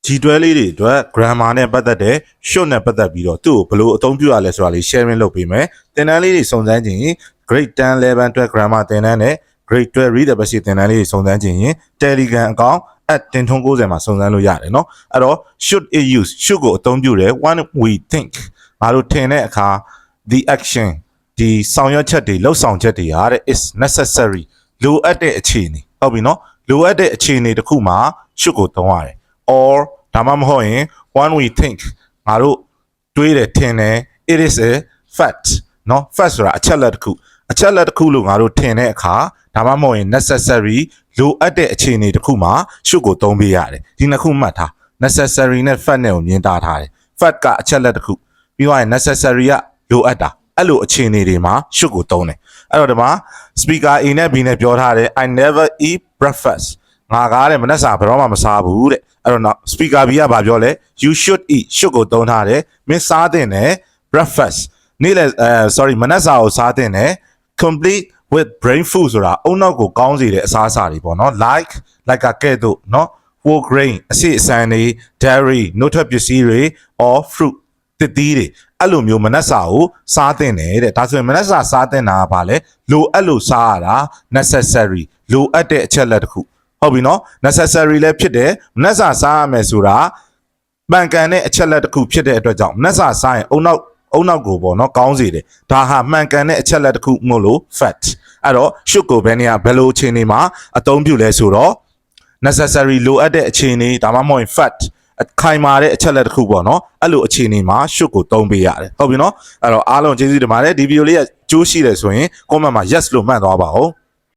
G12 လေးတွေအတွက် grammar နဲ့ပတ်သက်တဲ့ short နဲ့ပတ်သက်ပြီးတော့သူ့ကိုဘယ်လိုအသုံးပြုရလဲဆိုတာလေး sharing လုပ်ပေးမယ်သင်တန်းလေးတွေစုံစမ်းခြင်း grade 10 11 12 grammar သင်တန်းနဲ့ grade 12 read the basic သင်တန်းလေးတွေစုံစမ်းခြင်း Telegram account @tinthong90 မှာစုံစမ်းလို့ရတယ်เนาะအဲ့တော့ should it use should ကိုအသုံးပြုတယ် when we think ငါတို့ထင်တဲ့အခါ the action ဒီဆောင်ရွက်ချက်တွေလှုပ်ဆောင်ချက်တွေဟာတဲ့ is necessary လိုအပ်တဲ့အခြေအနေဟုတ်ပြီเนาะလိုအပ်တဲ့အခြေအနေတစ်ခုမှာ should ကိုသုံးရတယ် or ဒါမှမဟုတ်ရင် when we think ငါတို့တွေးတယ်ထင်တယ် it is a fact เนาะ fact ဆိုတာအချက်လက်တစ်ခုလို့ငါတို့ထင်တဲ့အခါဒါမှမဟုတ်ရင် necessary လိုအပ်တဲ့အခြေအနေတစ်ခုမှာ should ကိုသုံးပေးရတယ်ဒီနှစ်ခုမှတ်ထား necessary နဲ့ fact နဲ့ကိုမြင်တာထားတယ် fact ကအချက်လက်တစ်ခုပြီးတော့ necessary ကလိုအပ်တာအဲ့လိုအခြေအနေတွေမှာ should ကိုသုံးတယ်အဲ့တော့ဒီမှာ speaker A နဲ့ B နဲ့ပြောထားတယ် I never eat breakfast ငါကားတဲ့မနက်စာဘယ်တော့မှမစားဘူးတဲ့အဲ့တော့ speaker B ကဘာပြောလဲ you should eat should ကိုသုံးထားတယ်မင်းစားတဲ့နဲ့ breakfast နေ့လေမနက်စာကိုစားတဲ့နဲ့ complete with brain food ဆိုတာအုံနောက်ကိုကောင်းစေတဲ့အစားအစာတွေပေါ့နော် like ကဲ့သို့เนาะ whole grain အစစ်အစမ်းတွေ dairy နှုတ်ထွက်ပစ္စည်းတွေ or fruit သစ်သီးတွေအဲ့လိုမျိုးမနက်စာကိုစားတဲ့နဲ့တဲ့ဒါဆိုရင်မနက်စာစားတဲ့နာကဘာလဲလိုအပ်လို့စားရတာ necessary လိုအပ်တဲ့အချက်လက်တစ်ခုဟုတ်ပြီနော် necessary လည်းဖြစ်တယ်မနက်စာစားရမယ်ဆိုတာမှန်ကန်တဲ့အချက်လက်တစ်ခုဖြစ်တဲ့အတွက်ကြောင့်မနက်စာစားရင်အုံနောက်ကိုပေါ့နော်ကောင်းစေတယ်ဒါဟာမှန်ကန်တဲ့အချက်လက်တစ်ခုမို့လို့ fact အဲ့တော့ should ကိုဘယ်လိုအခြေအနေမှာအသုံးပြုလဲဆိုတော့ necessary လိုအပ်တဲ့အခြေအနေဒါမှမဟုတ် fact ခိုင်မာတဲ့အချက်လက်တစ်ခုပေါ့နော်အဲ့လိုအခြေအနေမှာ should ကိုသုံးပေးရတယ်ဟုတ်ပြီနော်အဲ့တော့အားလုံးကျေးဇူးတင်ပါတယ်ဒီဗီဒီယိုလေးကကျိုးရှိတယ်ဆိုရင် comment မှာ yes လို့မှတ်သွားပါဦး